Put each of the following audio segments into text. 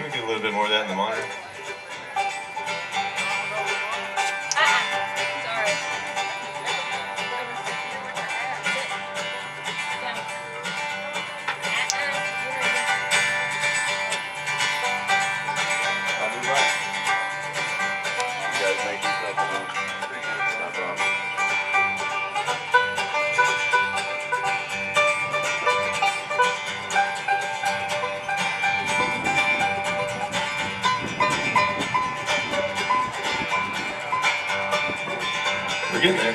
Can we do a little bit more of that in the monitor? Sorry. I'll do right. You guys make yourself at home. No problem. We're getting there.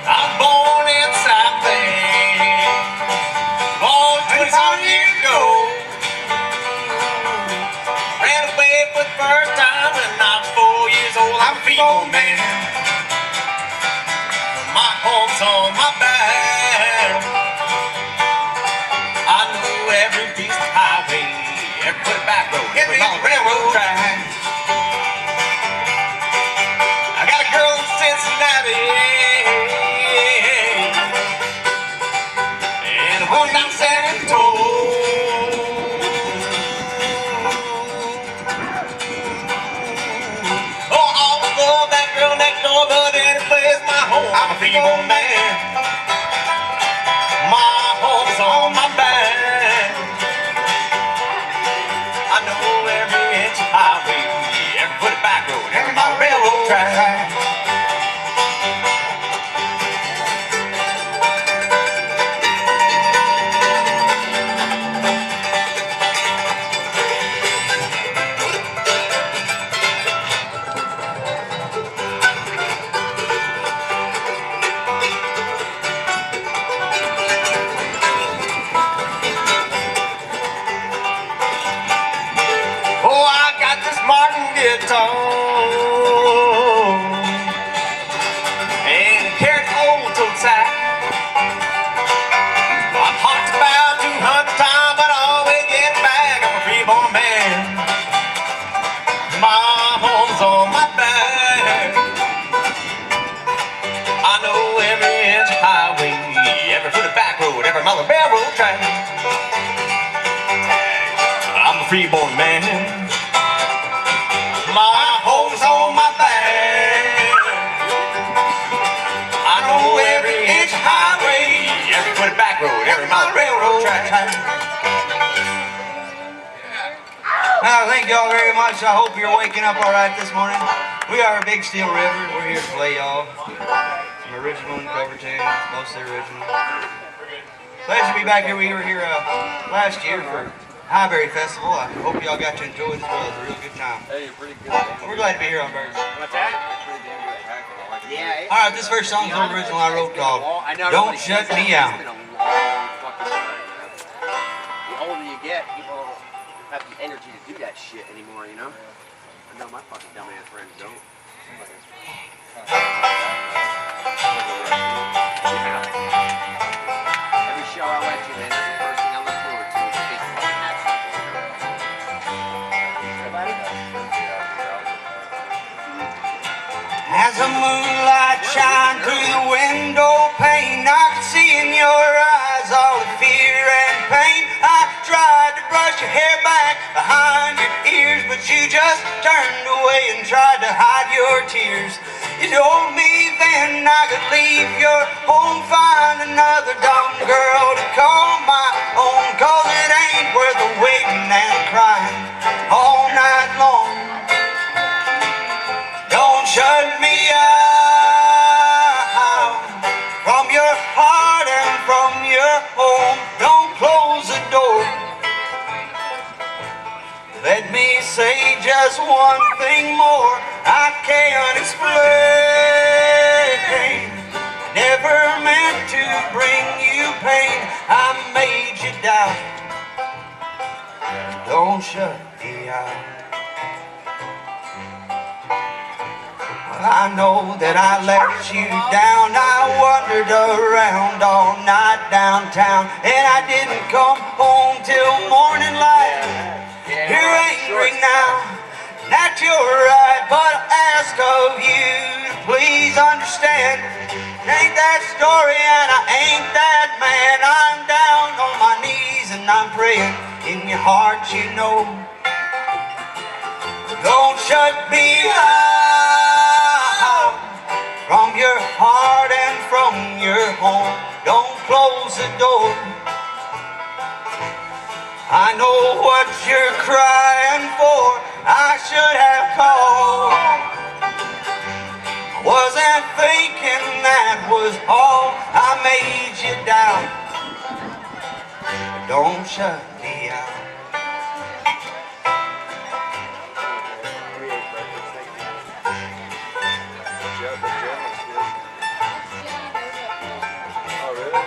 I'm born in South Bend, born 20 years ago. Ran away for the first time when I was 4 years old. I'm a feeble man. My home's on my back. I know every piece of highway, every foot of back road, every on the railroad track. I got a girl in Cincinnati and one down San Antonio. But any place my home, I'm a feeble man. My home's on my back. I know every inch of highway, every foot of back road, every mile of railroad track. And carried old toe sack. I've hopped about 200 times, but I always get back. I'm a free-born man. My home's on my back. I know every inch of highway, every foot of back road, every mile of railroad track. I'm a free-born man. My home's on my back. I know every inch of highway, every foot of back road, every mile of railroad track. Thank y'all very much. I hope you're waking up all right this morning. We are Big Steel River. We're here to play y'all some original and cover tunes, mostly original. Glad to be back here. We were here last year for Mulberry Festival. I hope y'all got to enjoy this. It was a real good time. Hey, you're pretty good. We're glad to be here on Byrds. What's that? Pretty damn good at hacking. I like it. All right, this first song is an original I wrote called "Don't Shut Me Out." It's been a long fucking time, man. The older you get, people don't have the energy to do that shit anymore, you know? I know my fucking dumbass friends don't. Every show I went to, man, that's the first thing I look forward to is a big fucking action. As the moonlight shines through the window pane, I can see in your eyes all the fear and pain. I tried to brush your hair back behind your ears, but you just turned away and tried to hide your tears. You told me then I could leave your home, find another dumb girl to call my own, 'cause it ain't worth the waiting and crying all night long. Don't shut me out from your heart and from your home. Don't close the door. Let me say just one thing more. I can't explain. Never meant to bring you pain. I made you doubt. Don't shut me out. I know that I let you down. I wandered around all night downtown, and I didn't come home till morning light. You're angry now, that you're right, but I ask of you to please understand. Ain't that story and I ain't that man. I'm down on my knees and I'm praying. In your heart you know, don't shut me out from your heart and from your home. Don't close the door. I know what you're crying for. I should have called. Wasn't thinking that was all. I made you doubt. Don't shut me out. Oh, really?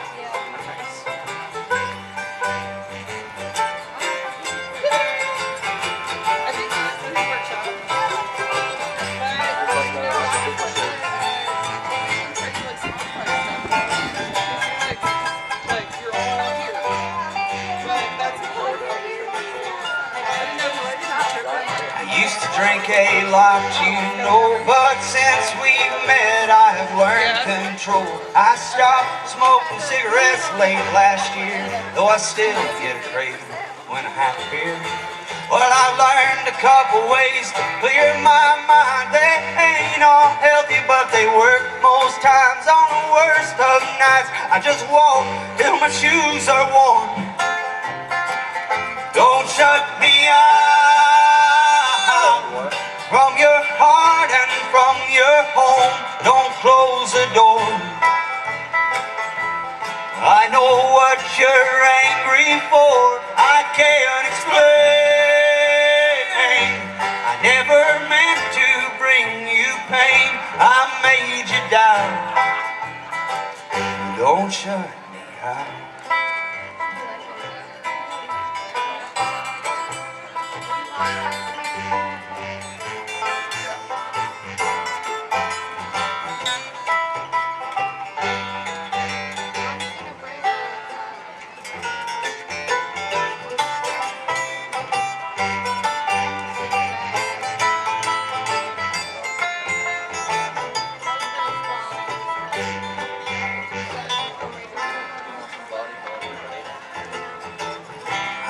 Used to drink a lot, you know, but since we met I have learned control. I stopped smoking cigarettes late last year, though I still get a craving when I have a beer. Well, I learned a couple ways to clear my mind. They ain't all healthy, but they work most times. On the worst of nights, I just walk till my shoes are worn. Don't shut me out from your heart and from your home. Don't close the door. I know what you're angry for. I can't explain. I never meant to bring you pain. I made you doubt. Don't shut me out.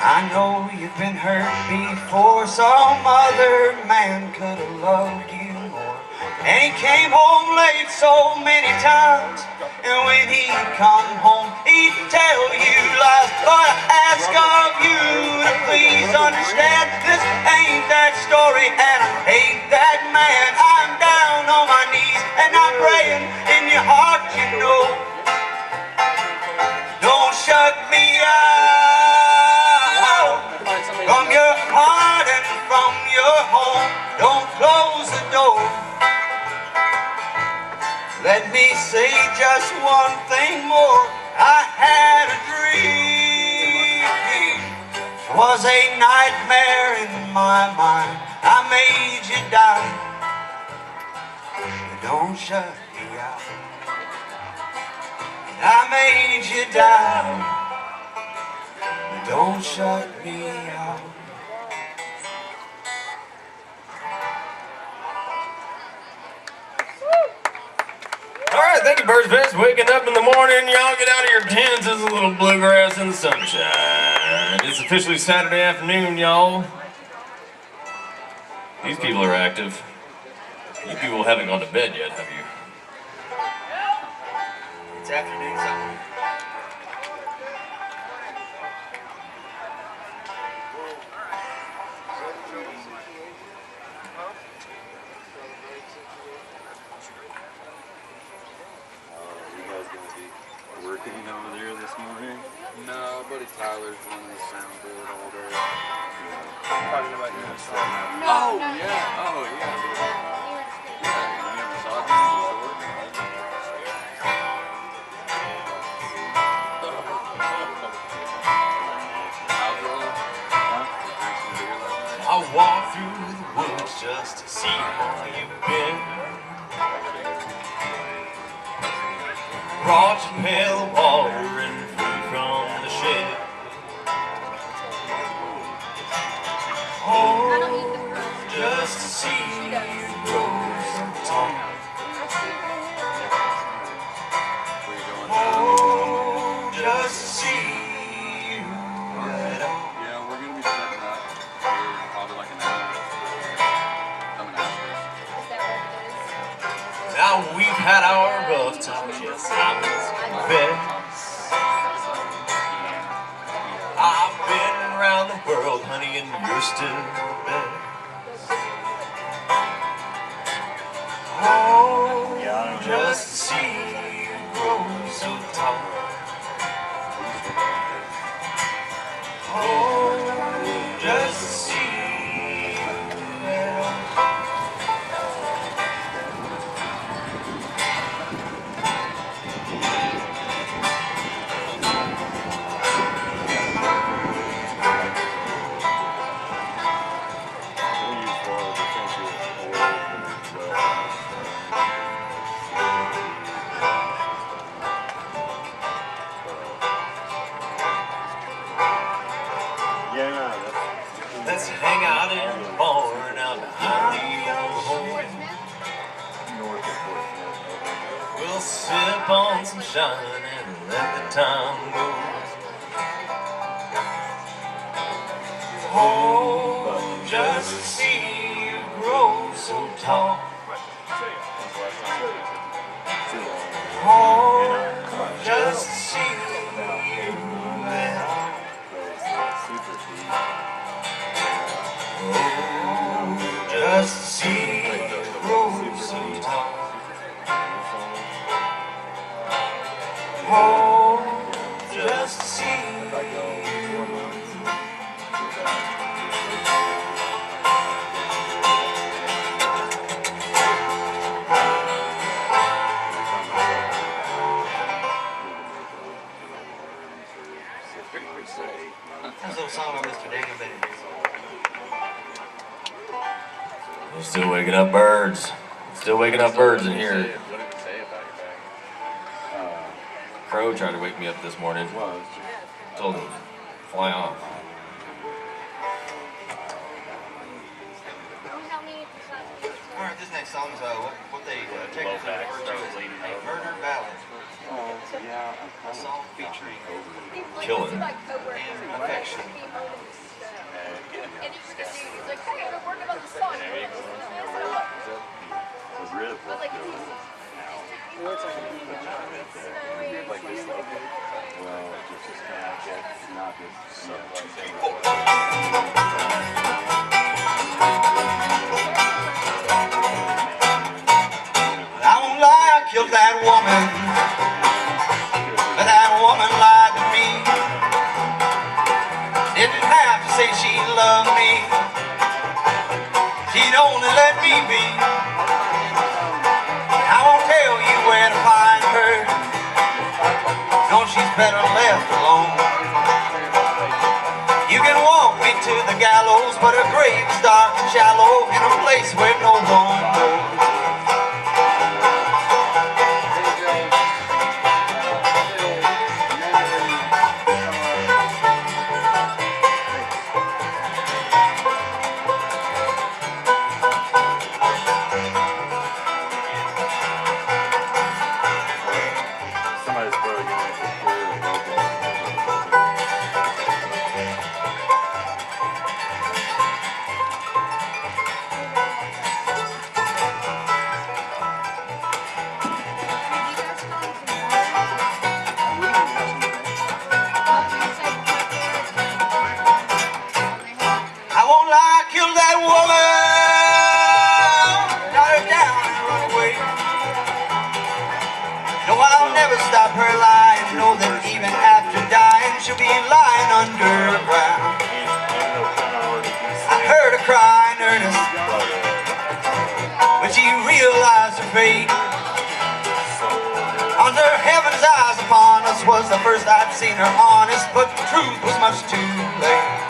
I know you've been hurt before. Some other man could have loved you more. And he came home late so many times, and when he'd come home he'd tell you lies. But I ask of you to please understand, this ain't that story and I ain't that man. I'm down on my knees and I'm praying. In your heart you know, don't shut me out from your heart and from your home. Don't close the door. Let me say just one thing more. I had a dream. It was a nightmare in my mind. I made you doubt. Don't shut me out. I made you doubt. Don't shut me out. Alright, thank you, Byrds fans. Waking up in the morning, y'all get out of your tents. There's a little bluegrass in the sunshine. It's officially Saturday afternoon, y'all. These people are active. You people haven't gone to bed yet, have you? It's afternoon something. Working over there this morning? No, buddy Tyler's running the soundboard all day. Talking about you know, Oh, yeah. Oh, yeah. Yeah, you never saw it before. How's it rolling? Drink some beer last night? I walked through the woods just to see how you've been. brought you a pail of water and food from the shed. Oh, just to see you grow so tall. Oh, just to see you right on. Yeah, we're gonna be setting up here in probably like an hour. Coming after us. Now we've had our rough times, yes, I must confess. I've been around the world, honey, and you're still best. Oh, just to see you grow so tall. Oh, just to see you right on. Let's hang out in the barn out behind the old home. We'll sip on some shine and let the time go. Oh, just to see you grow so tall. Oh, just to see you right on. Just to see you grow so tall. Oh, just to see you. That's a little song by Mr. Daniel Bennett. We're still waking up birds. Still waking up birds in here. What did it say about your back? Crow tried to wake me up this morning. Told him, fly off. Alright, this next song is what they technically refer to as a murder ballad. A song featuring Killing. affection. I won't lie, I killed that woman, but that woman lied to me. Didn't have to say she loved me, she'd only let me be. I won't tell you where to find her, no, she's better left alone. You can walk me to the gallows, but her grave's dark and shallow, in a place where no one goes. Stop her lying, know that even after dying she'll be lying underground. I heard her cry in earnest when she realized her fate. Under heaven's eyes upon us was the first I'd seen her honest, but the truth was much too late.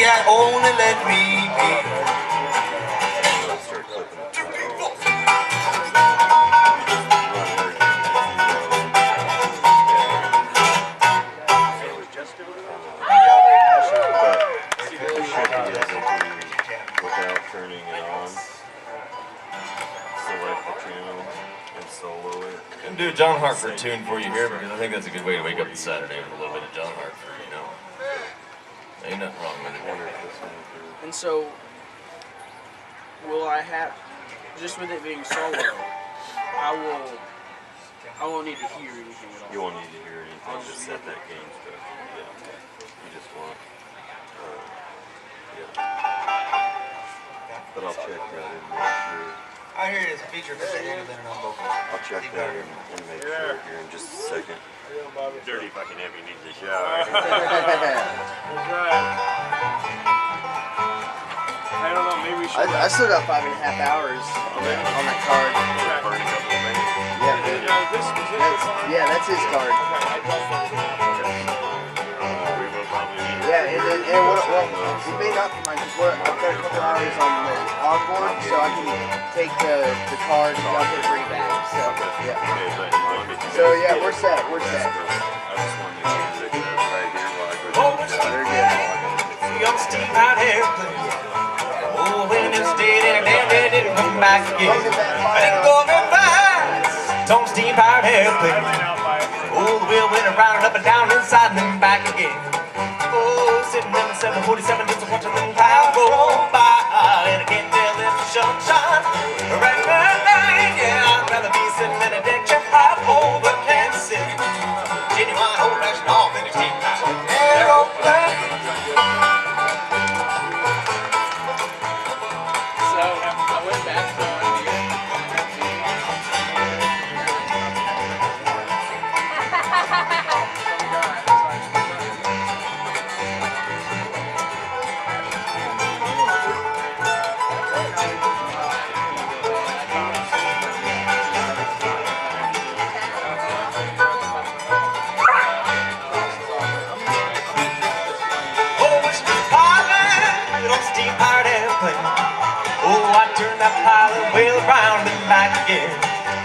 yeah, only let me be. Without turning it on, select the channel and solo it. I'm gonna do a John Hartford tune for you here because I think that's a good way to wake up the Saturday with a little bit of John Hartford, you know. Ain't nothing wrong with it. And so, will I have, just with it being solo, I won't need to hear anything at all. You won't need to hear anything, just set that gain stuff. Yeah. You just want, yeah. But I'll check that and make sure. I hear it as a feature for the end of it on vocal. I'll check that and make sure here in just a second. Dirty fucking heavy needs a shower. I don't know, maybe we should. I still got 5.5 hours on that card. Yeah, that's his card. Yeah, and what, well, it may not be mine, because I've got a couple hours on the onboard, so I can take the card and I'll get it bring back. So, yeah. So, yeah, we're set. We're set. Very good. Young Steve out here playing. Oh, when it stayed in, damn, it didn't come back again. I didn't go very fast. Tom Steve out here playing. Oh, the wheel went around and up and down, inside and then back again. Oh, sitting in the 747, just watching them clouds roll by. And I can't tell if the sunshine right behind. Yeah, I'd rather be sitting in a deck chair high over Kansas City. Genuine old-fashioned authentic steam power aeroplane. So, I went back to that pilot wheel around and back again.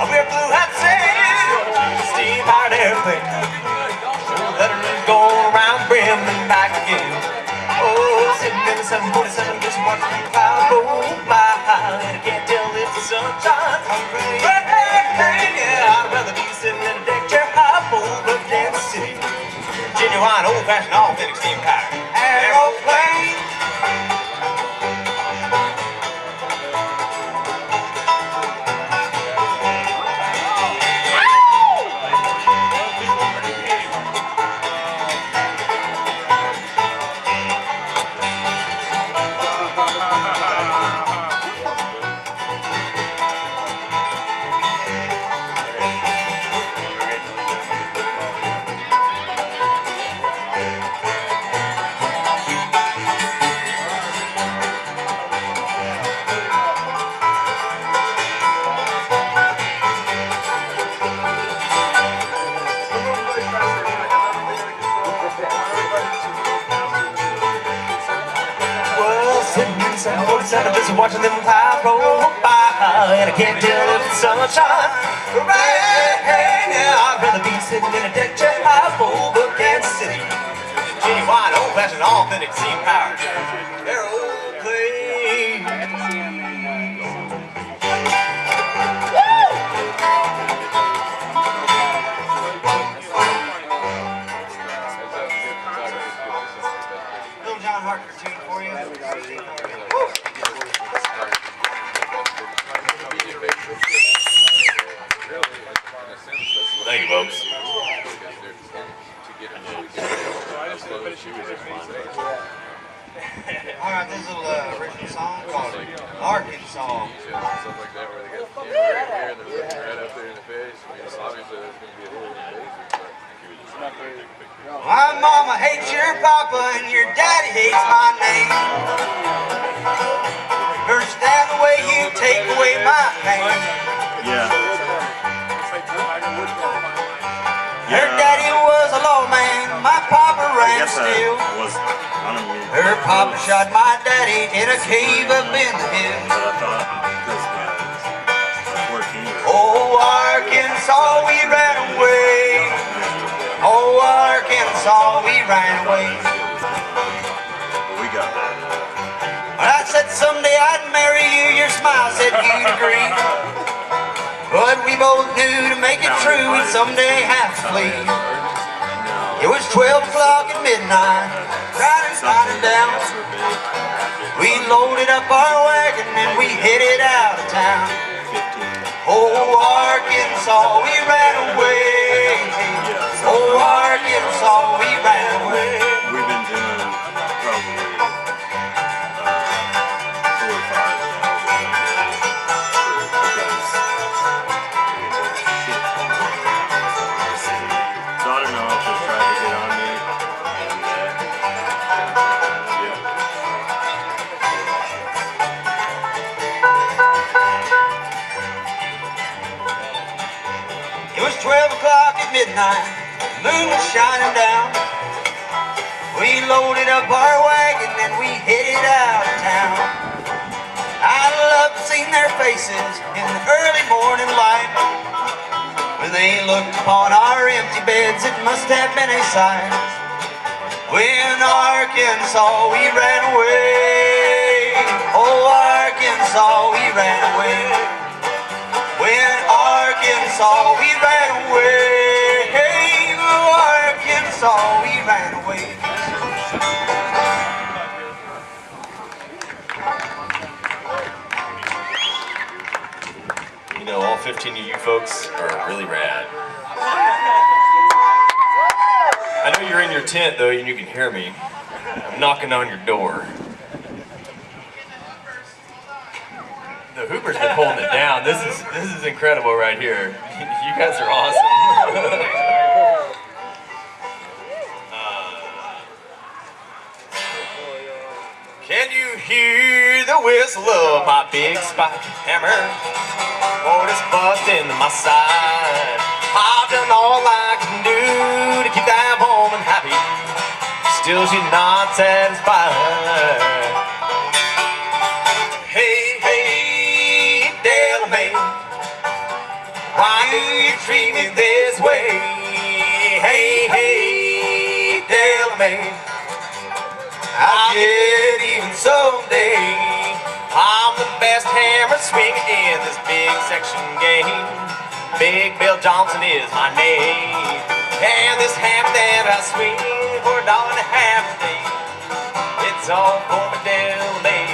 We're blue hat sailing, steam-powered airplane. Let her go around brim and back again. Oh, sitting in the 747, just watching the clouds go by. And I can't tell if the sunshine rain. Yeah, I'd rather be sitting in a deck chair high over Kansas City. Genuine, old-fashioned, authentic steam-powered aeroplane. Just watching them clouds roll by, and I can't tell if it's sunshine rain. Yeah, I'd rather be sitting in a deck chair high over Kansas City. Genuine, old-fashioned, authentic, steam-powered aeroplane. Little John Hartford tune for you. Thank you, folks. Alright, this little original song called Arkansas. Stuff like that where they got the camera right here and they're looking right up there in the face. I mean, it's obviously there's going to be a little invasive, but My mama hates your papa and your daddy hates my name. Understand the way you take away my pain. Yeah. Her daddy was a lawman, my papa ran standing still. It was on a mute. Her papa shot my daddy in a cave up in the hills. But I thought, because my 14-year-old. Oh, Arkansas, we ran away. Oh, Arkansas, we ran away. But we got that. When I said someday I'd marry you, your smile said you'd agree. But we both knew to make it true, we'd someday have to flee. It was 12 o'clock at midnight, riding down. We loaded up our wagon and we headed out of town. Oh, Arkansas, we ran away. Oh, Arkansas, we ran away. We've been doing probably 4 or 5 miles a day because shit. So I don't know if they tried to get on me and yeah. It was 12 o'clock at midnight, the moon was shining down. We loaded up our wagon and we headed out of town. I loved seeing their faces in the early morning light. When they looked upon our empty beds, it must have been a sight. When Arkansas, we ran away. Oh, Arkansas, we ran away. When Arkansas, we ran away. Hey, Arkansas, we ran away. You know, all 15 of you folks are really rad. I know you're in your tent though, and you can hear me. I'm knocking on your door. The Hooper's been holding it down. This is incredible right here. You guys are awesome. Can you hear the whistle of my big spike hammer? Oh, it's busting my side. I've done all I can do to keep that woman happy. Still she's not satisfied. Hey, hey, Delamain, why do you treat me this way? Hey, hey, Delamain, I'll get even someday. I'm the best hammer swinging in this big section game. Big Bill Johnson is my name. And this hammer that I swing for $1.50 a day, it's all for my Delamain.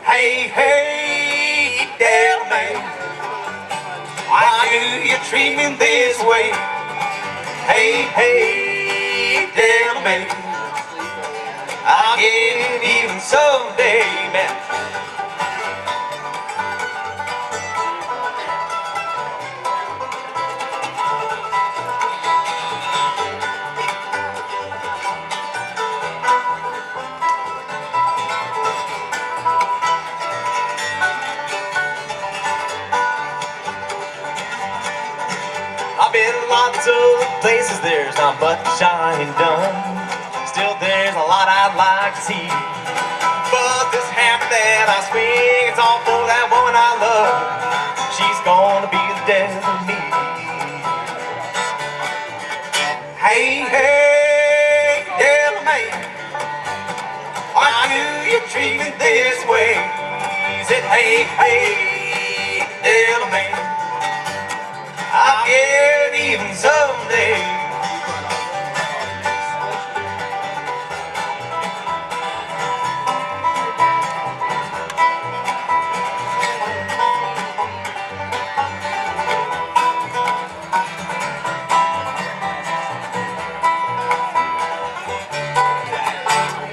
Hey, hey, Delamain, why do you treat me this way? Hey, hey, Delamain, I'll get even someday, man. I've been lots of places, there's not much I ain't done. Still there's a lot I'd like to see. But this hammer that I swing, it's all for that woman I love. She's gonna be the death of me. Hey, hey, Delamain, why do you treat me this way? Said, hey, hey, Delamain, I'll get even someday.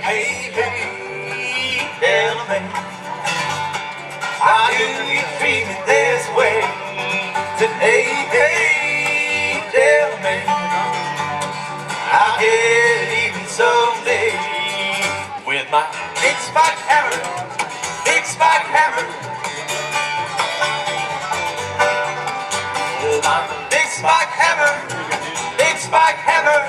Hey, hey, Delamain, why do you treat me this way? Said, hey, hey, Delamain, I'll get even someday. With my big spike hammer, big spike hammer. With my big spike hammer, big spike hammer.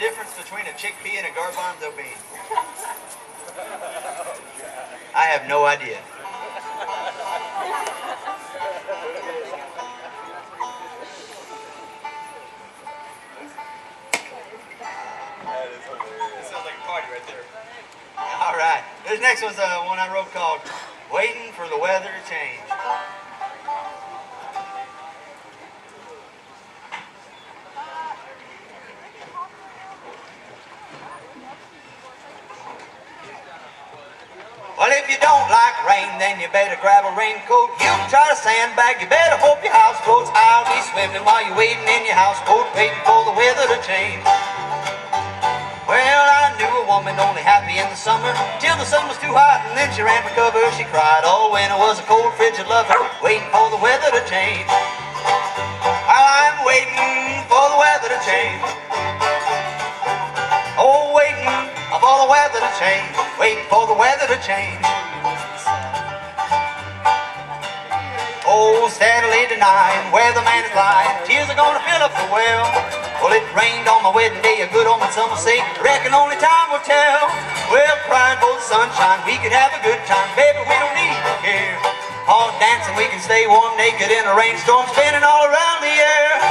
difference between a chickpea and a garbanzo bean? I have no idea. Sounds like a party right there. All right. This next one's one I wrote called Waiting for the Weather to Change. Well, if you don't like rain, then you better grab a raincoat. You can try to sandbag, you better hope your house floats. I'll be swimming while you're waiting in your houseboat, waiting for the weather to change. Well, I knew a woman only happy in the summer, till the sun was too hot and then she ran for cover. She cried, oh, when it was a cold, frigid lover, waiting for the weather to change. While I'm waiting for the weather to change. Oh, waiting for the weather to change, waiting for the weather to change. Oh, steadily denying where the man is lying, tears are gonna fill up the well. Well, it rained on my wedding day, a good omen some will say, reckon only time will tell. Well, crying for the sunshine, we could have a good time, baby, we don't need to care. All dancing, we can stay warm naked in a rainstorm, spinning all around the air.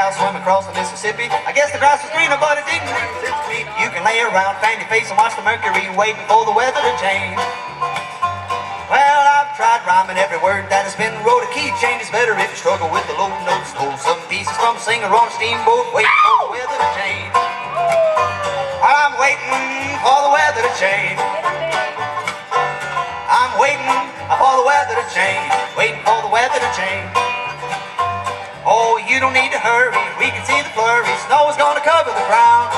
Swim across the Mississippi. I guess the grass was greener, but it didn't exist me. You can lay around, fan your face, and watch the mercury, waiting for the weather to change. Well, I've tried rhyming every word that has been wrote. A key change is better if you struggle with the low notes. Stole some pieces from a singer on a steamboat, waiting for the weather to change. I'm waiting for the weather to change. I'm waiting for the weather to change, waiting for the weather to change. Oh, you don't need to hurry, we can see the flurry. Snow is gonna cover the ground.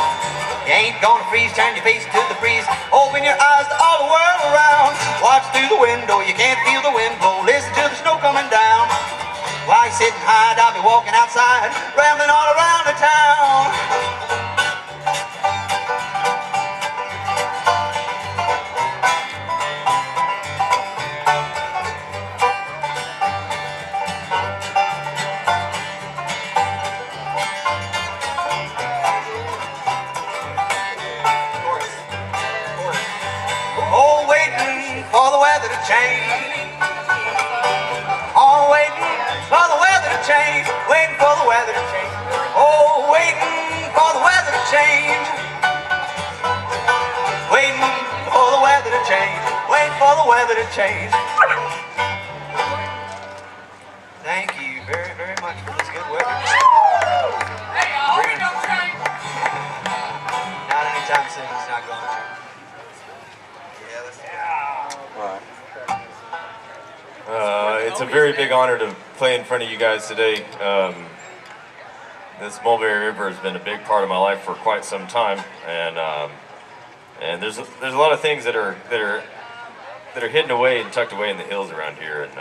You ain't gonna freeze, turn your face to the breeze. Open your eyes to all the world around. Watch through the window, you can't feel the wind blow. Listen to the snow coming down. While you're sitting high, I'll be walking outside, rambling all around the town. For the weather to change. Oh, waiting for the weather to change. Waiting for the weather to change. Oh, waiting for the weather to change. Waiting for the weather to change. Waiting for the weather to change. Thank you very, very much for this good weather. Hey, I hope it don't rain. Not anytime soon, it's not going to. Yeah, let's do it. It's a very big honor to play in front of you guys today. This Mulberry River has been a big part of my life for quite some time, and there's a lot of things that are hidden away and tucked away in the hills around here, and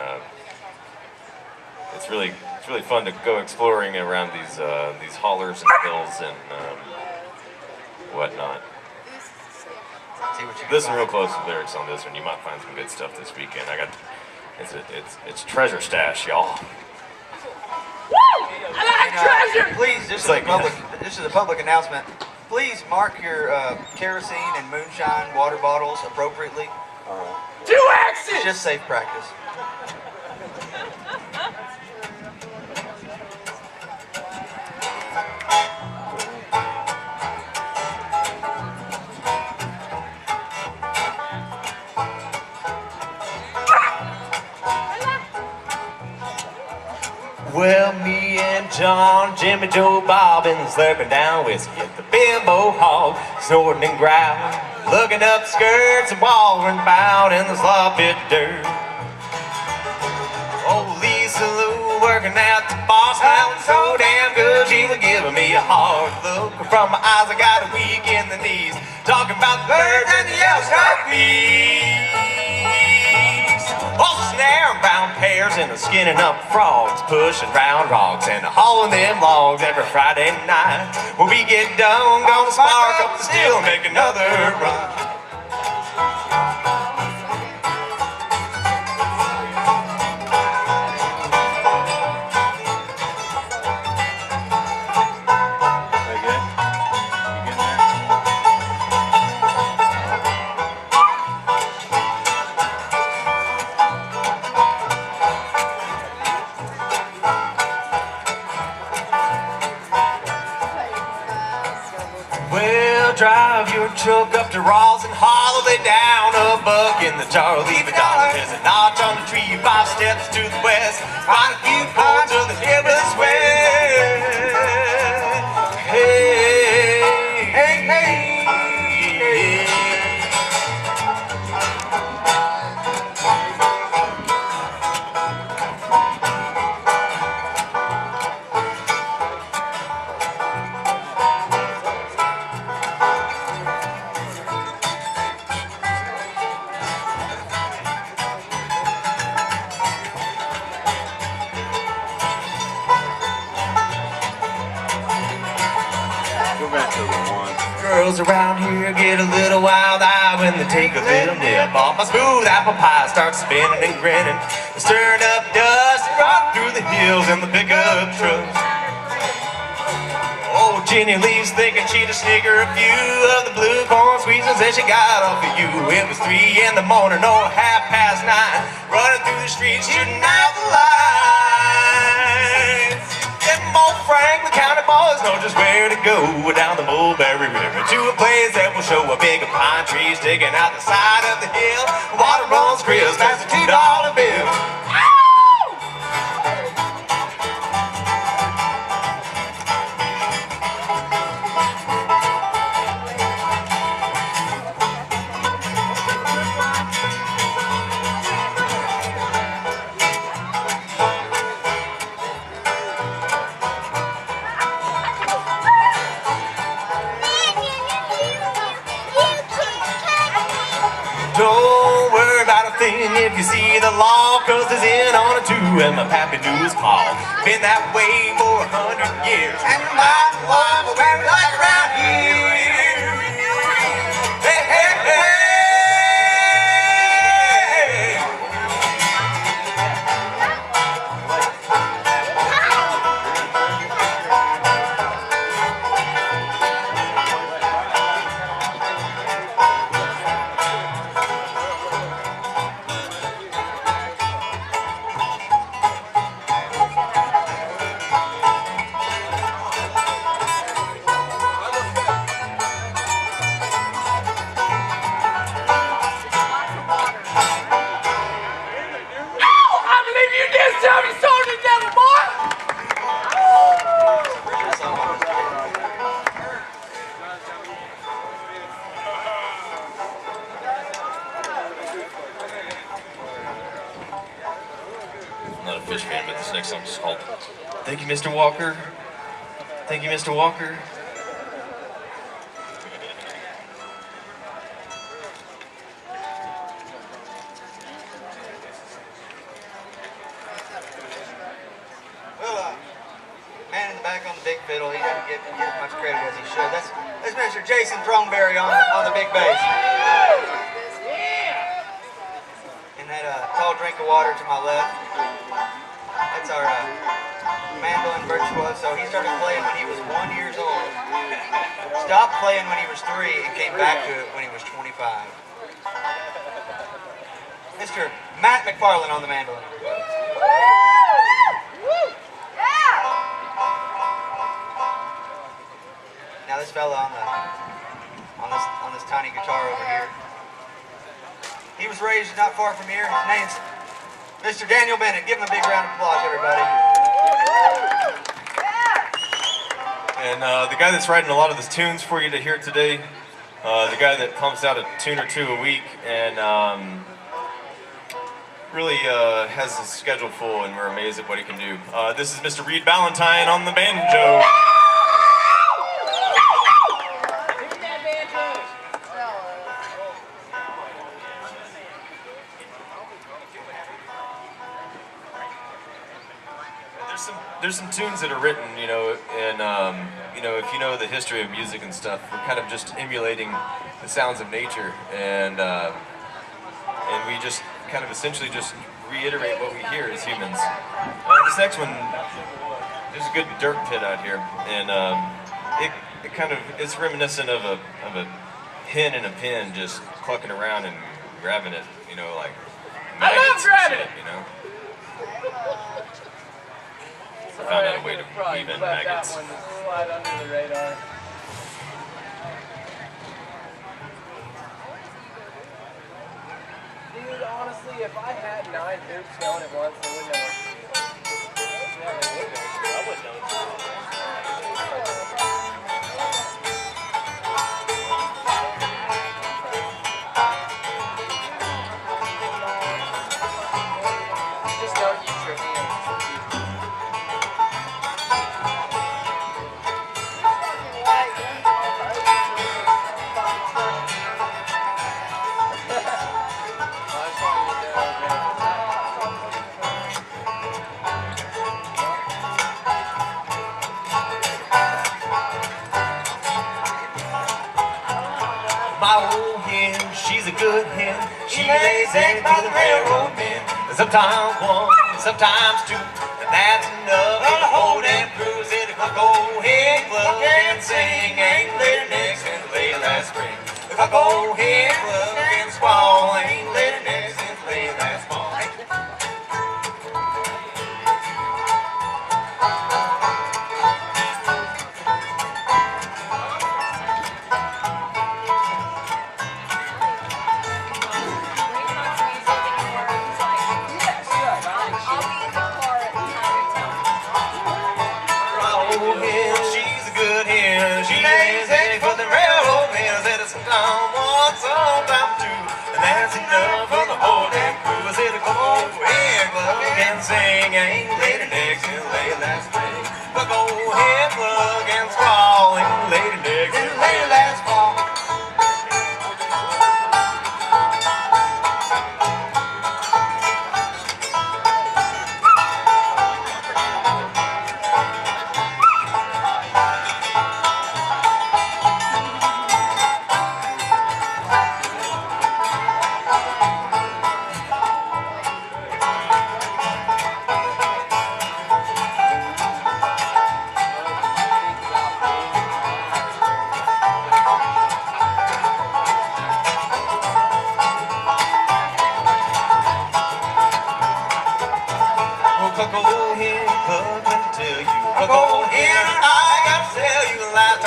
it's really fun to go exploring around these hollers and hills and whatnot. Listen real close to the lyrics on this one. You might find some good stuff this weekend. It's treasure stash, y'all. Woo! I like treasure! Please, this is a public announcement. Please mark your kerosene and moonshine water bottles appropriately. 2 X's! It's just safe practice. Well, me and John, Jimmy, Joe, Bob, and slurping down whiskey at the bimbo hall, snorting and growling, looking up skirts and wallering about in the sloppy dirt. Oh, Lisa Lou working at the boss house so damn good, she was giving me a hard look. From my eyes, I got a weak in the knees, talking about the birds and the yellow striped bees. Oh, snare and bound pair bears and a skinning up frogs, pushing round rocks and a hauling them logs every Friday night. When we get done, gonna spark up the still and make another run. Drive your truck up to Ross and haul it down a buck in the jar. Leave $1. There's a notch on the tree, 5 steps to the west. Find a few chords of the heaven's way. Hey, hey, hey. Girls around here get a little wild-eyed when they take a little nip off my smooth apple pie. Start spinning and grinning, stirring up dust, run through the hills in the pickup truck. Oh, Jenny leaves thinking she'd sneaker a few of the blue corn sweetens that she got off of you. It was 3 in the morning or 9:30, running through the streets, shooting out the lights. Them old Franklin County boys know just where to go down the Mulberry River to a place that will show a big pine tree sticking out the side of the hill. Water runs crisp past a $2 bill. Don't worry about a thing if you see the law, 'cause there's in on it too, and my pappy knew his call. Been that way for 100 years, and you might want to wear it like around here. Hey, hey, hey. Not a fish fan, but this next song is called Thank You, Mr. Walker. Thank you, Mr. Walker. Well, man in the back on the big fiddle, he doesn't get as much credit as he should. That's Mr. Jason Throneberry on the big bass. And that tall drink of water to my left, that's our mandolin virtuoso. He started playing when he was 1 year old. Stopped playing when he was 3 and came back to it when he was 25. Mr. Matt McFarland on the mandolin. Now this fella on this tiny guitar over here. He was raised not far from here. His name's Mr. Daniel Bennett. Give him a big round of applause, everybody. And the guy that's writing a lot of the tunes for you to hear today, the guy that pumps out a tune or two a week, and really has his schedule full, and we're amazed at what he can do. This is Mr. Reed Ballantyne on the banjo. there's some tunes that are written, you know, and you know, if you know the history of music and stuff, we're kind of just emulating the sounds of nature, and we just kind of essentially just reiterate what we hear as humans. This next one, there's a good dirt pit out here, and it kind of it's reminiscent of a hen and a pin just clucking around and grabbing it, you know, like maggots. I love grabbing it, you know. I found out a way to weave in maggots. That one to slide under the radar. Dude, honestly, if I had 9 hoops going at once, I wouldn't know. I wouldn't know. Just don't use your hands. My old hen, she's a good hen. She lays eggs by the railroad men. Sometimes one, sometimes two, and that's enough to hold and bruise it. If I go hen, cluck and sing, ain't laid an egg since late last spring. If I go hen, cluck and squall, ain't laid an egg since late last fall. She's a good hen. She lays eggs for the railroad men. Said it's sometime one, sometime two, and that's enough for the whole damn crew. I said go ahead, cluck and sing, ain't laid an egg since late last spring. But go ahead, cluck and squall, ain't laid an egg since late last fall.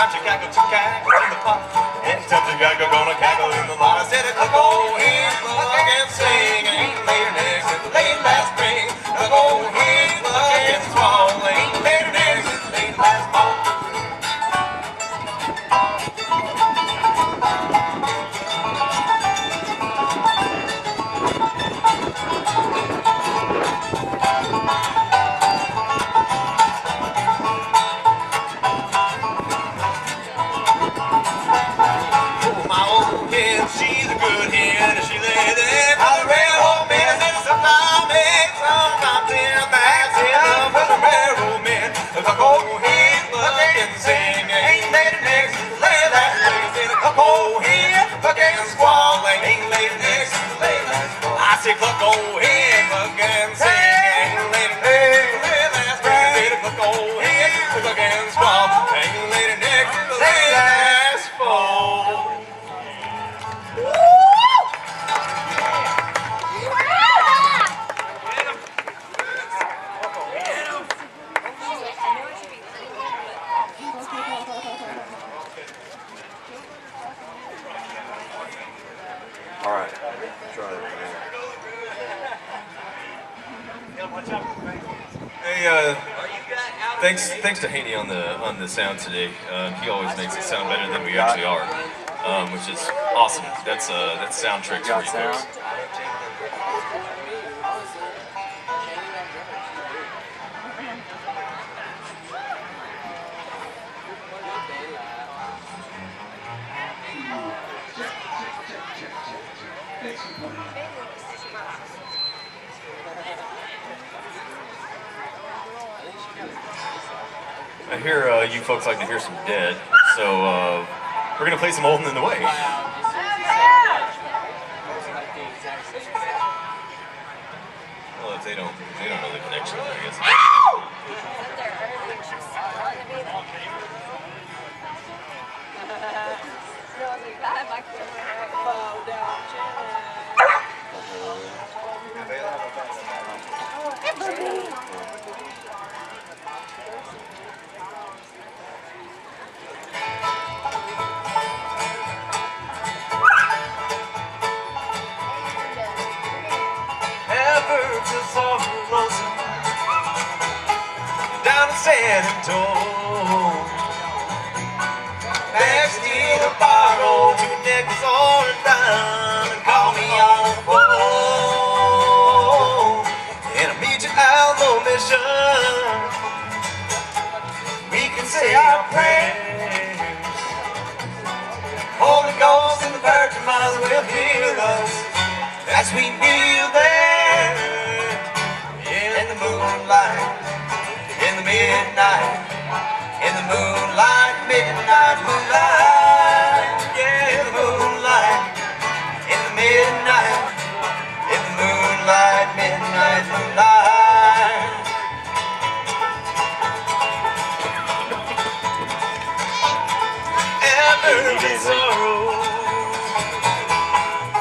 Chicago to cackle in the pot. Next time Chicago gonna cackle in the lot. I said it, look old hen, cluck and sing, ain't laid an egg since late last spring. Look old hen, cluck and squall, ain't laid an egg since late last fall. She's a good hen, she lays eggs by the railroad men. And sometimes 8, sometimes 10, that's enough for the railroad men. If I go hen, cluck and sing, ain't laid an egg since late last spring. Said if I go hen, cluck and squall, ain't laid an egg since late last fall. I said cluck hen, cluck and sing, ain't laid an egg since late last spring. Said cluck hen, cluck and squall, ain't laid an egg since late last fall. All right, try it. Hey, thanks to Haney on the sound today. He always makes it sound better than we actually are, which is awesome. That's sound tricks for you folks. I hear you folks like to hear some Dead, so we're gonna play some Olden in the Way. Well, if they don't know the connection, I guess. Down in San Antonio, back still a borrow, 2 nickels or a dime, and call me on the phone. And I meet you out on mission. We can say our prayers. Holy Ghost and the Virgin Mother will heal us as we kneel there in the moonlight. In the midnight, in the moonlight, midnight moonlight, yeah, in the moonlight, in the midnight, in the moonlight, midnight moonlight. Ever been sorrow,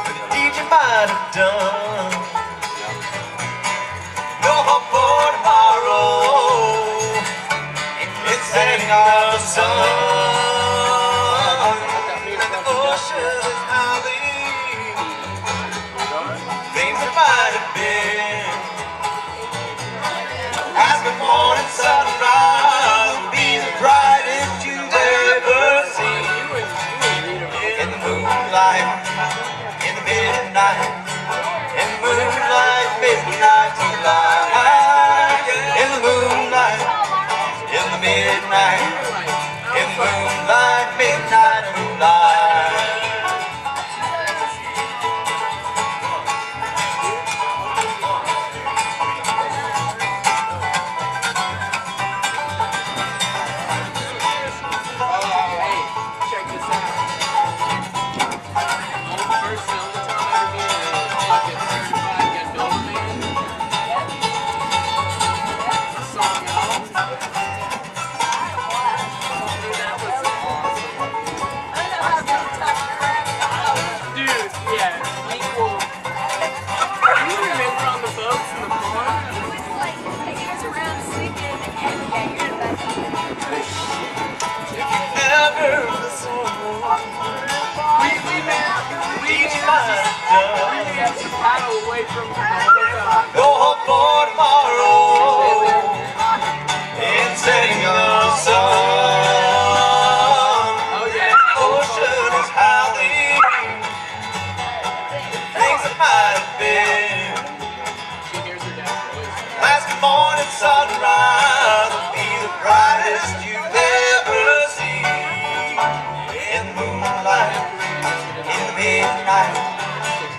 the deed you might have done. No hope for tomorrow. Setting of the sun, and the ocean is howling. Things that might have been, as the morning sunrise will be the brightest you've ever seen. In the moonlight, in the midnight, in the moonlight, midnight moonlight, in the moonlight. In the midnight, in the moonlight, midnight moonlight. Hey, check this out. First and only time I ever get certified gun builder man. It's a song, y'all. Dude, yeah, equal. You remember on the boats in the pond? Ever the sorrow, we might have done. Paddle away from the boat. No hope for tomorrow. In setting of the sun, Oh yeah. ocean is howling. Things that might have been. She hears her dad's voice. Last morning sunrise will be the brightest you've ever seen. In the moonlight, in the midnight,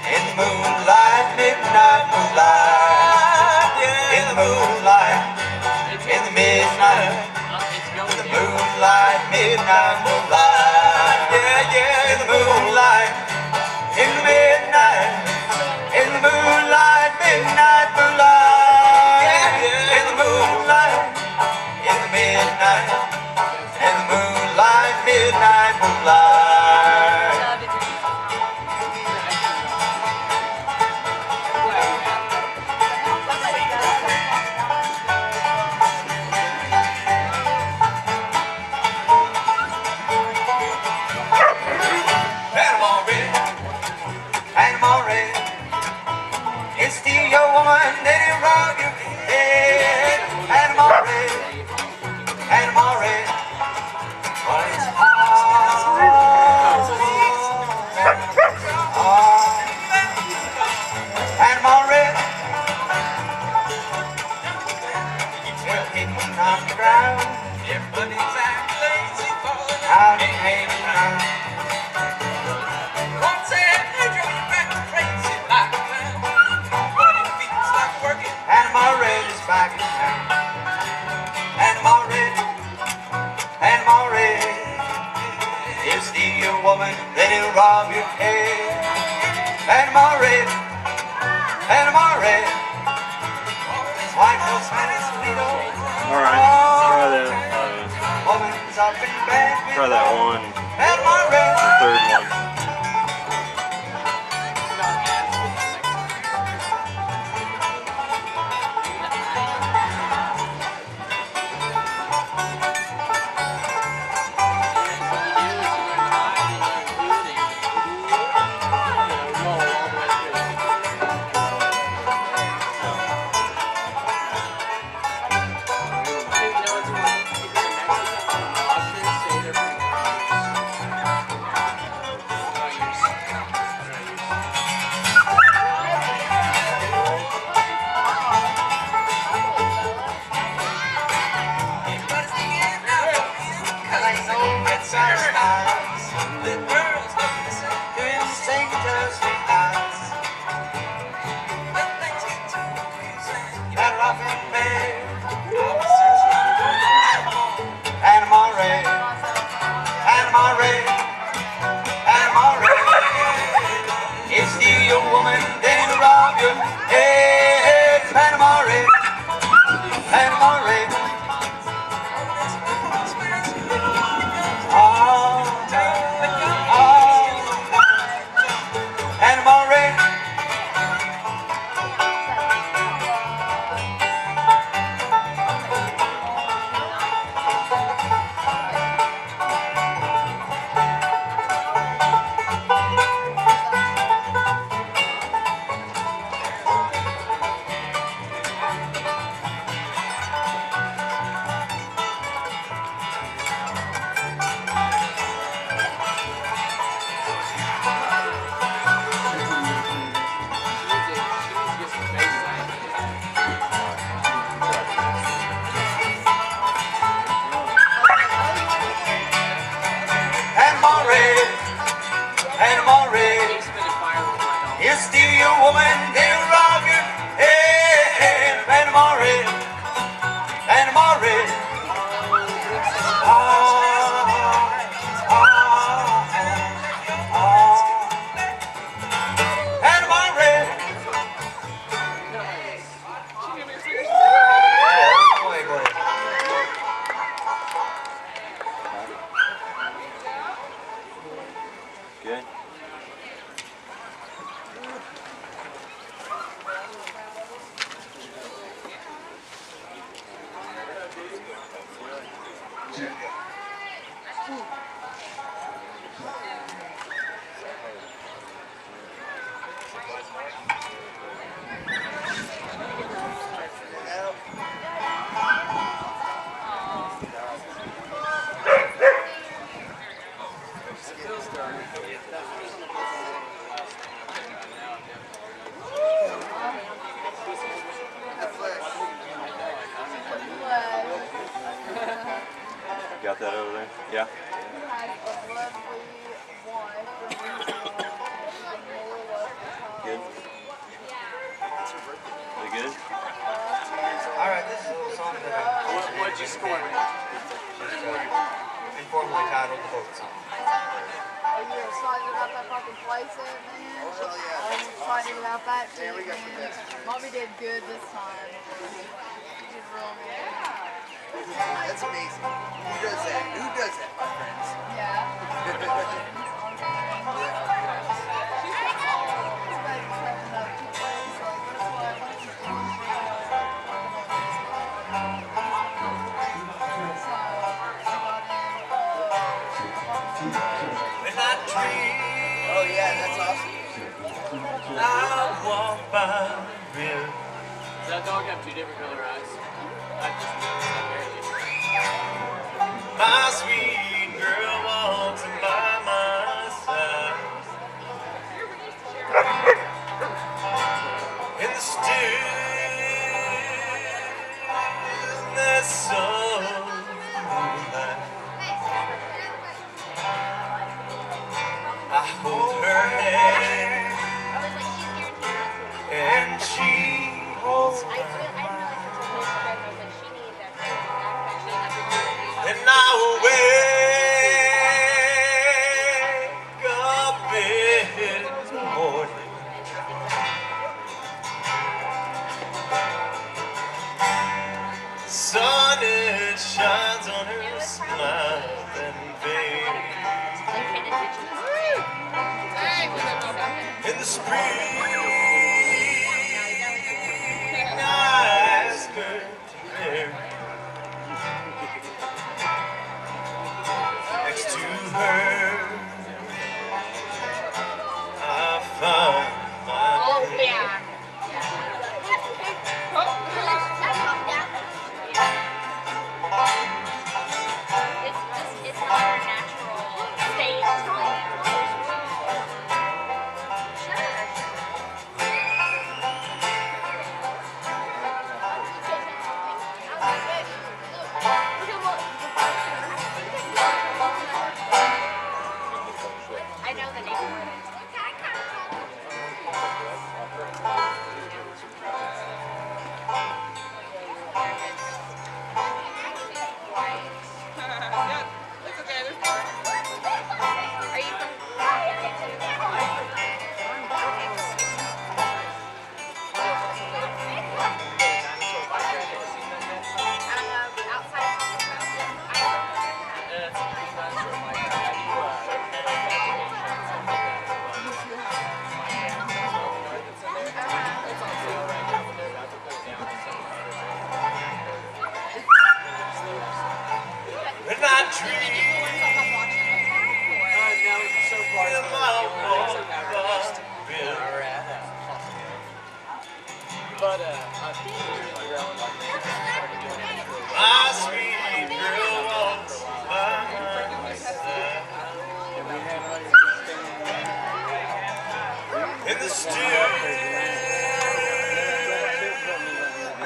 in the moonlight, midnight moonlight, in the moonlight, in the midnight, in the moonlight, midnight moonlight, yeah, yeah, in the moonlight, in the midnight, in the moonlight, midnight moonlight, yeah, yeah, in the moonlight, in the midnight, in the moonlight, midnight moonlight. Panama red, it's still your woman, let it rock your head. Panama red, Panama red, well, it's Panama red, well, hitting on the ground, everybody's acting lazy, falling out and hanging around. Panama red is back woman, then he'll rob you. Hey, Panama red, Panama red. White no Spanish Toledo. Alright, try that. Woman's up in bed with Try that one. Panama red. Third one. Good. Got that over there? Yeah. Good. You good? Alright, this is a little song that What'd you score? informally titled the boat song. Are you excited about that fucking playset, man? Hell yeah. I'm excited about that too, Man, we got the man. best. Mommy did good this time. She did real good. That's amazing. Who does that? Who does that, my friends? Yeah. Oh yeah, that's awesome. I walk by the river. Does that dog have two different color eyes? I just noticed that barely. My sweet girl walks by my side. In the stillness of the night, I hold her hand, and she holds mine. And I will wait But My sweet girl walks by my side in the stillness of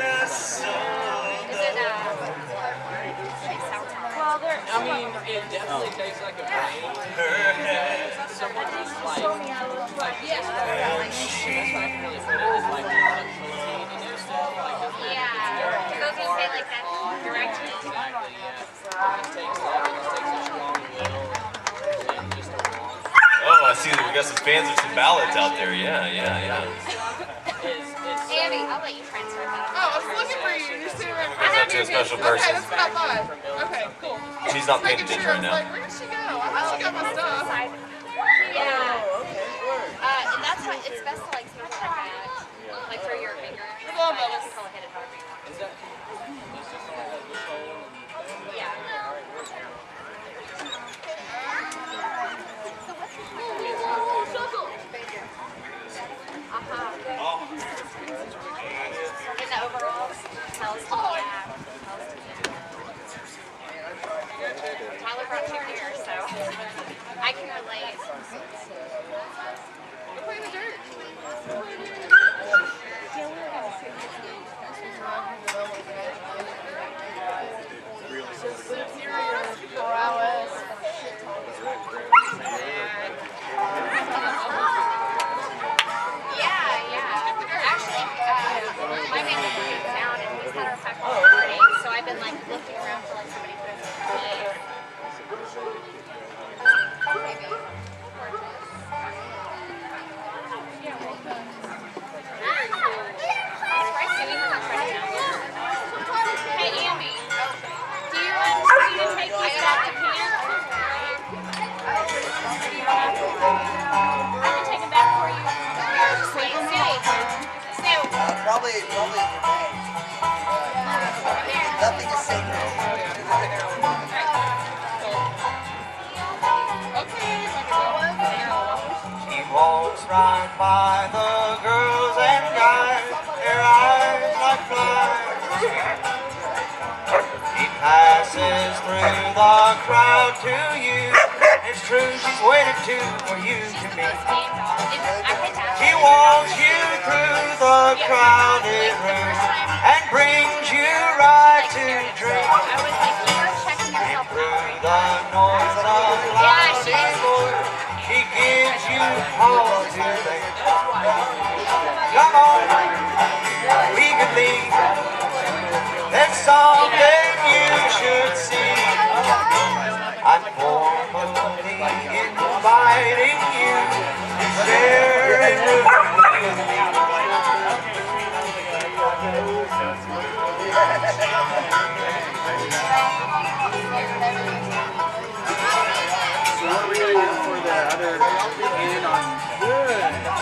well, I mean, it definitely tastes like a pain. her head. Someone who's like just right. That's why I can really put it is like protein and their stuff. Like Those will say like that direct. exactly, yeah. It takes like a strong will and just a long. Oh, I see that we got some fans of some ballads out there. Yeah. Andy, I'll let you transfer that. Oh, I was looking for you. You're sitting right Goes out to a special person. Okay, that's what I thought. Okay, cool. She's not paying Making attention sure. right I was now. like, where did she go? I thought she got my stuff. And that's why it's best to like smoke it like that. Like through your finger. Come on, Bubbles. Until it hit it hard. Is that it's just all like this hole and Yeah. In the overalls, smells to Tyler brought you here, so I can relate. Go play in the dirt. Actually, my man came down and he's had our pack party, so I've been like looking around for like somebody to meet. Maybe. Hey, Andy, do you want me to take these back to camp? I can take them back for you. Stay safe. Probably in your bag. Nothing is sacred. He walks right by the girls and guys, their eyes like flies. He passes through the crowd to you. It's true, she's waiting too for you to meet. He walks you through the crowded room and brings you right to drink. And through the noise of loud voice, he gives you pause to think. Come on, we can leave. There's something you should see. I'm formally inviting you to share a room with me. So what are we going to do for the other in on? Good.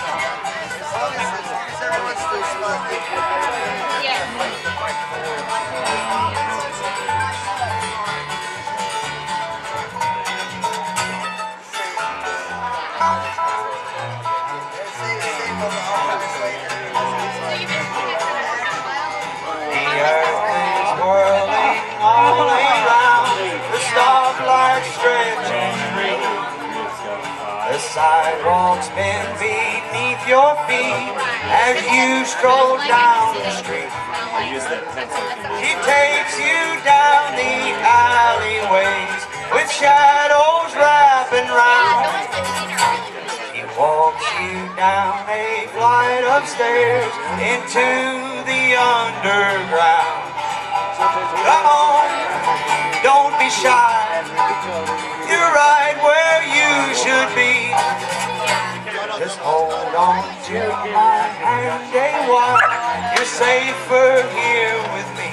As long as everyone's still smoking. The earth is whirling all around, the stoplights stretching free. The sidewalks bend beneath your feet as you stroll down the street. She takes you down the alleyways with shadows wrapping round. He walks you down a flight of stairs into the underground. Come on, don't be shy. You're right where you should be. Just hold on to my hand a while. You're safer here with me.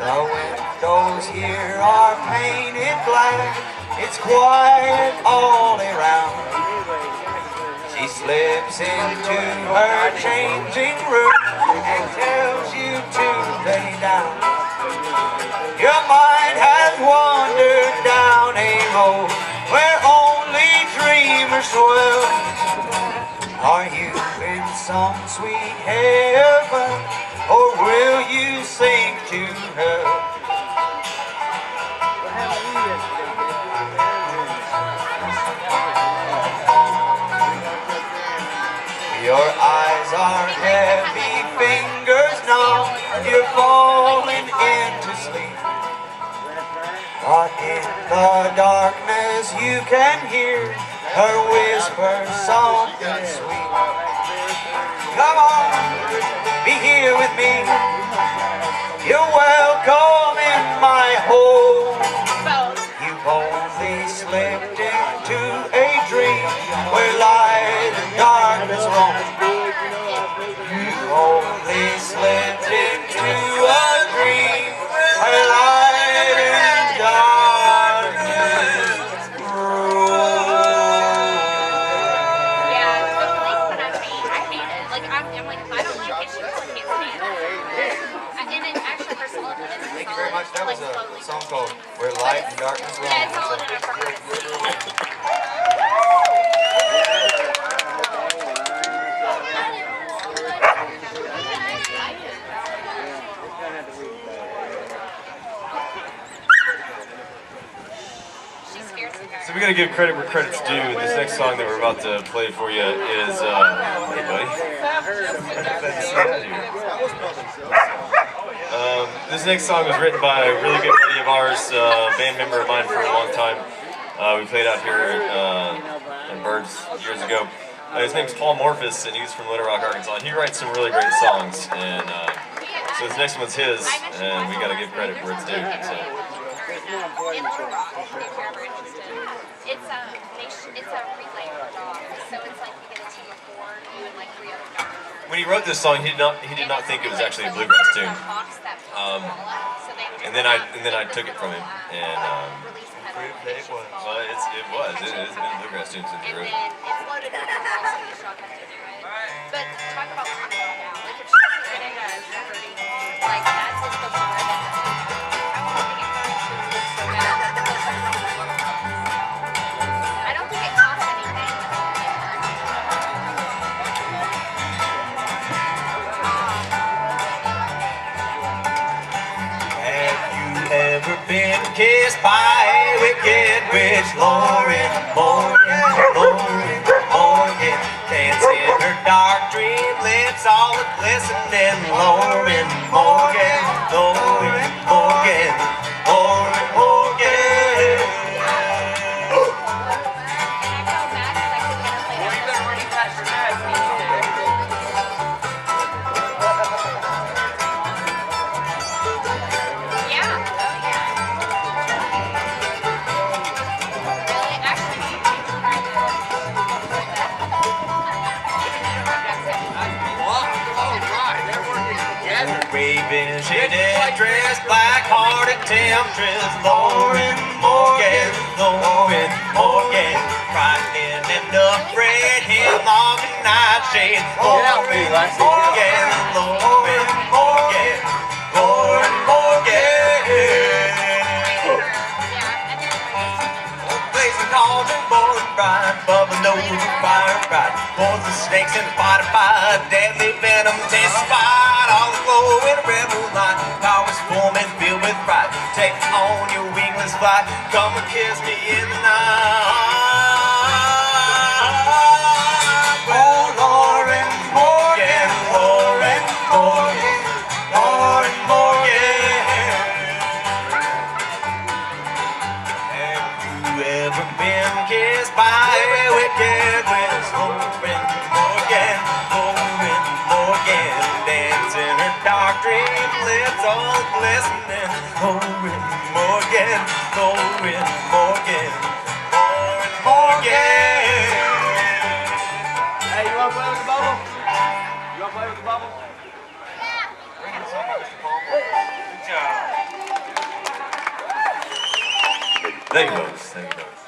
The windows here are painted black. It's quiet all around. She slips into her changing room and tells you to lay down. Your mind has wandered down a road where only dreamers dwell. Are you in some sweet heaven, or will you sink to hell? Your eyes are heavy, fingers numb, you're falling into sleep. But in the darkness you can hear her whisper something sweet. Come on, be here with me. You're welcome in my home. You've only slipped into a dream where light and darkness roam. You've only slipped into a dream where light and darkness roam. Yeah, the police when I hate it. Like I'm like if I don't like it, she really can't stand it. And then actually for some of it, Thank you very much. That was a song called Where Light and Darkness Roam. yeah, it's all in it for her to see. So we gotta give credit where credit's due. This next song that we're about to play for you is, hey buddy. This next song was written by a really good buddy of ours, band member of mine for a long time. We played out here at Byrds years ago. His name's Paul Morphus, and he's from Little Rock, Arkansas. And he writes some really great songs, and so this next one's his, and we gotta give credit where it's due. So. In Little Rock, if you're ever interested. It's a relay dog, so it's like you get a team of 4, you and like 3 other dogs. When he wrote this song, he did not think it was actually a bluegrass tune. And then I took it from him, and well, it has been a bluegrass tune since he wrote it. And then it's loaded up with all sorts of shotguns to do it. But talk about talking about now, like if she's getting a jeopardy, like that's what's supposed to wear that. I don't think it costs anything. Have you ever been kissed by a wicked witch? Lauren Morgan, Lauren Morgan, dancing her dark dream lips, all a glistening. Lauren Morgan, Lauren Morgan, Lauren Morgan. Raven-shaded dress, black-hearted temptress, Lauren Morgan, Lauren Morgan, frightened and afraid, hemlock and nightshade, Lauren Morgan, Lauren Morgan, Lauren Morgan. Blazing cauldron, boiling bright, bubbling over fire bright, poison snakes and fighting fire, deadly venom, testified, all aglow in a rebel light, powers forming, filled with pride, take on your wingless flight, come and kiss me in the night. Oh, Lauren Morgan, Lauren Morgan, Lauren Morgan. Have you ever been kissed by a wicked witch? Lauren Morgan, Lauren Morgan, dancing her dark dream lips all glistening. Lauren Morgan, Lauren Morgan, Lauren Morgan. Hey, you wanna play with the bubble? You wanna play with the bubble? Good job. Thank you, folks. Thank you, folks.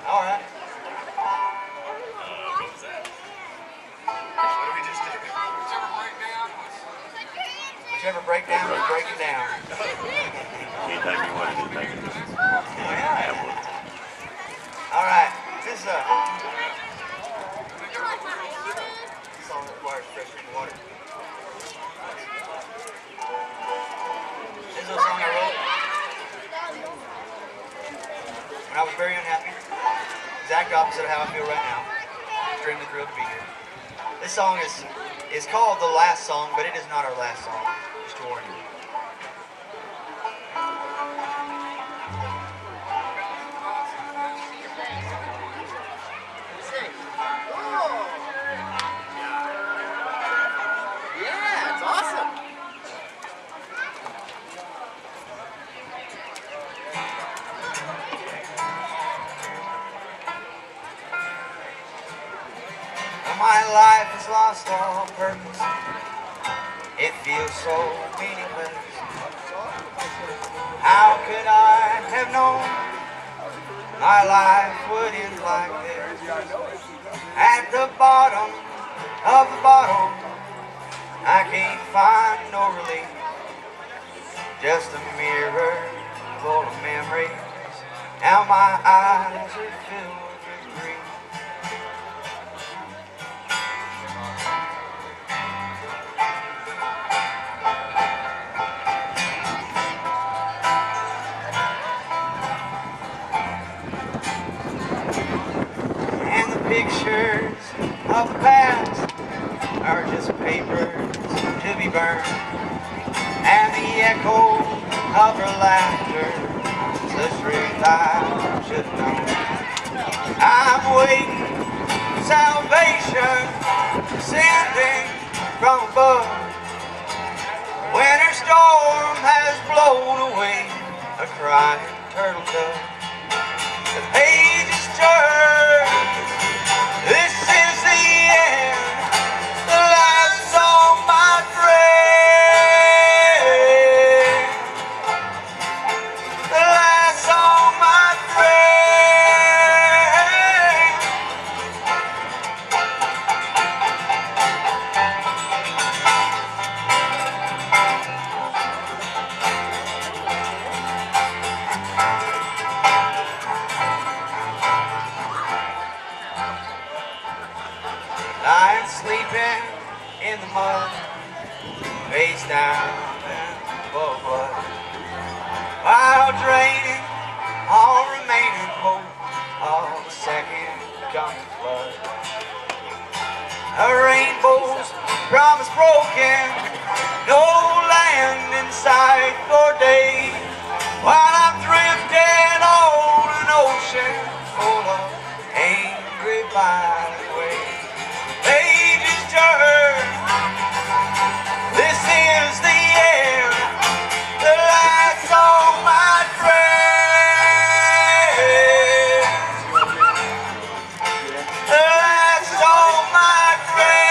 All right. Whichever breakdown was breaking down. Anytime you want to just make it. All right. This song requires fresh drinking water. This is a song I wrote when I was very unhappy. Exact opposite of how I feel right now. Extremely thrilled to be here. This song is called The Last Song, but it is not our last song. Just to warn you. Yeah, it's awesome. My life has lost all purpose. It feels so meaningless. How could I have known my life would end like this? At the bottom of the bottle, I can't find no relief. Just a mirror full of memories. Now my eyes are filled with grief. Pictures of the past are just papers to be burned, and the echo of her laughter is the truth I should have known. I'm waiting for salvation descending from above. Winter storm has blown away a crying turtle dove. The pages turn. This is the end, the last song, my friend. The last song, my friend. Lying sleeping in the mud, face down and full of blood, while draining all remaining hope of a second coming flood. A rainbow's promise broken, no land in sight for days, while I'm drifting on an ocean full of angry violent waves. Pages turn. This is the end, the last song, my friend. The last song, my friend.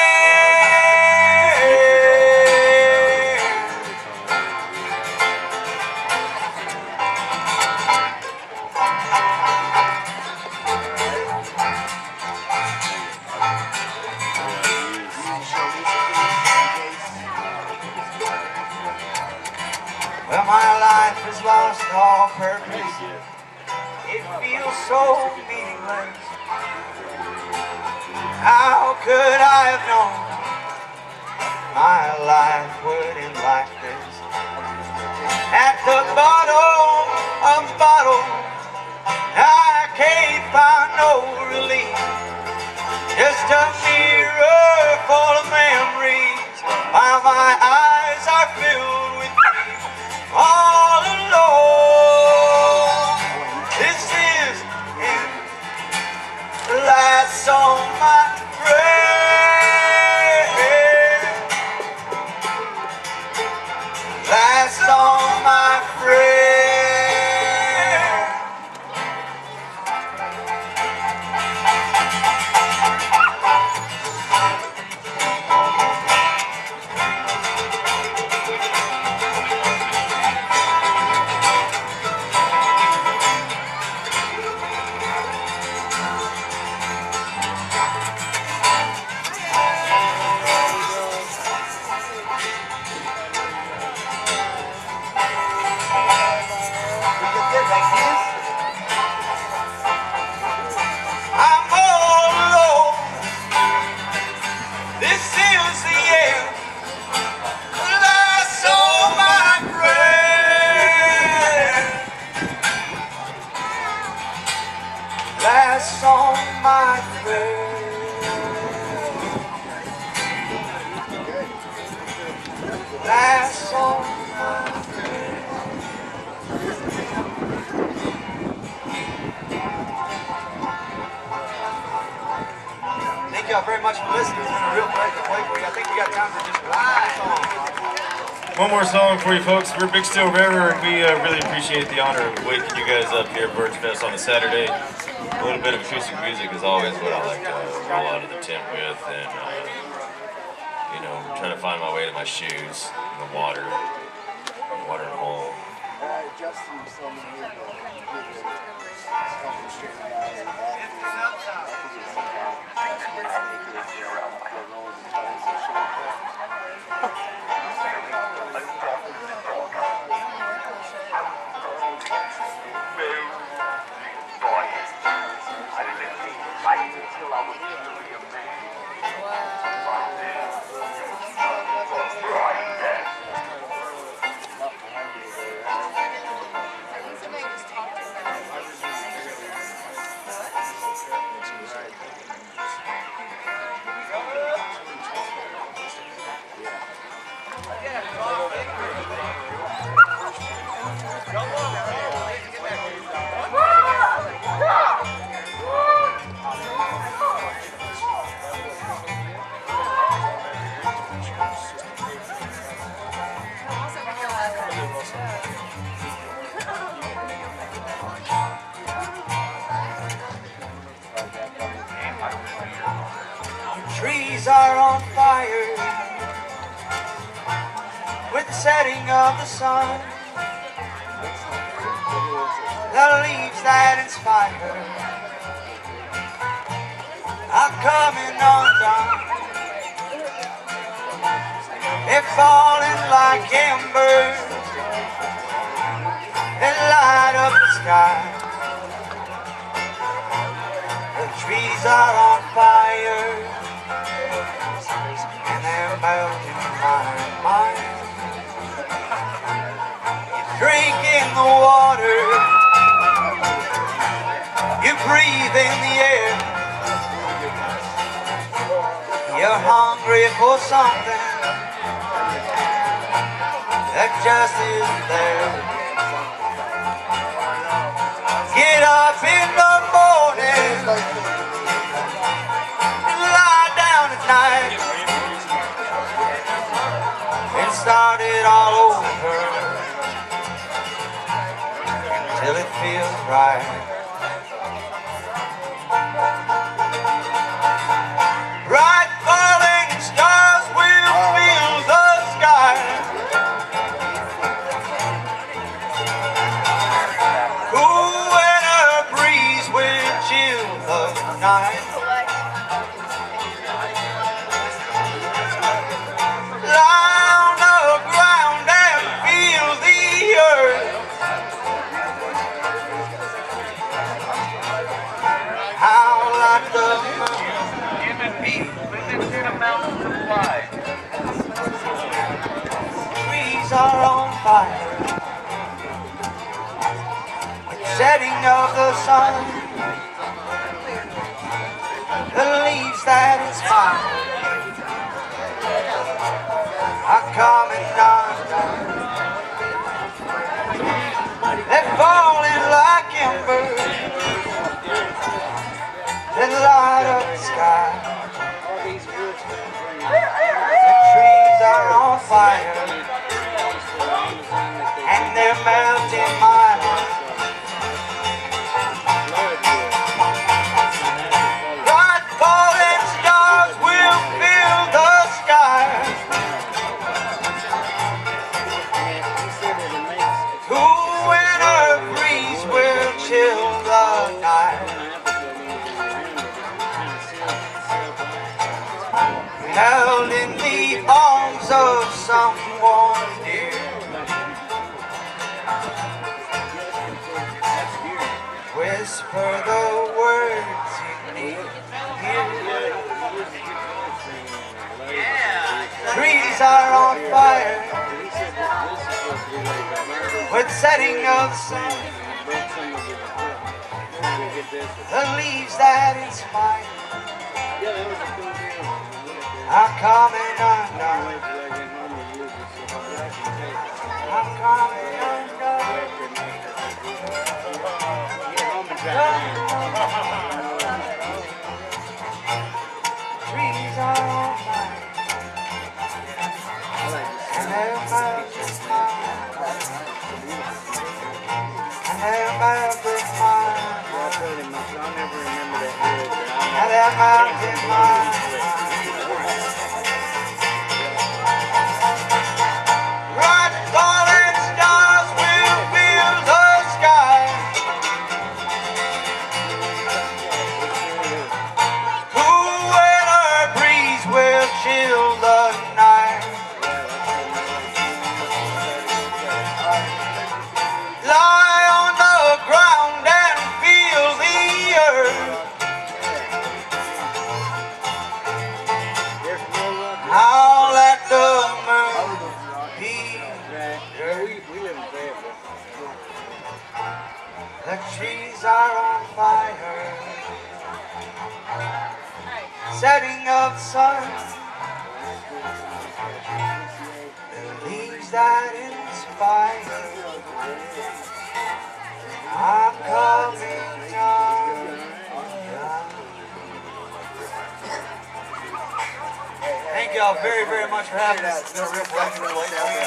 Well, my life has lost all purpose. It feels so meaningless. How could I have known my life would end like this? At the bottom of the bottle, I can't find no relief. Just a mirror full of memories, while my eyes are filled with grief. All alone, this is the last song, my friend. Last song, my friend. like this. I'm all alone. This is the end. Last song, my friend. Last song, my friend. Last song, my friend. Thank y'all very much for listening. It's been a real pleasure to play for you. I think we got time for just one more song. One more song for you folks. We're Big Steel River, and we really appreciate the honor of waking you guys up here at Byrds Fest on a Saturday. A little bit of acoustic music is always what I like to roll out of the tent with, and you know, trying to find my way to my shoes in the water and hole. Justin was telling me trees are on fire with the setting of the sun. The leaves that inspire are coming undone. They're falling like embers that light up the sky. The trees are on fire and they're melting my mind. You drink in the water, you breathe in the air. You're hungry for something that just isn't there. Get up in the morning and lie down at night and start it all over till it feels right. Bright falling stars will fill the sky. Cool winter breeze will chill the night. Lie on the ground and feel the earth. How like the moon. Trees are on fire, setting of the sun. The leaves that inspire are coming undone. They're falling like embers that light up the sky. The trees are on fire and they're melting my heart. Bright falling stars will fill the sky. Cool winter breeze will chill the night. Held in the arms of someone dear. whisper the words you need to hear. Trees are on fire with setting of the sun. The leaves that inspire are coming undone. I'm coming undone. Trees are on fire and their mouths are smiling, and their mouths are smiling, and their mouths are smiling. Bright falling stars will fill the sky. Cool winter breeze will chill the night. Lie on the ground and feel the earth. I'll let the moon be there. The trees are on fire, setting of the sun. The leaves that inspire are coming undone. Thank y'all very, very much for having us. It's been a real pleasure to play for you.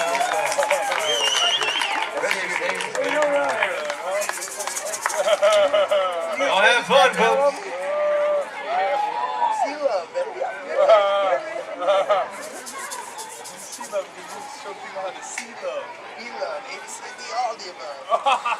Y'all have fun, folks. Sea love, baby. Sea love, you show people how to sea love. Sea love, ABCD, all the above.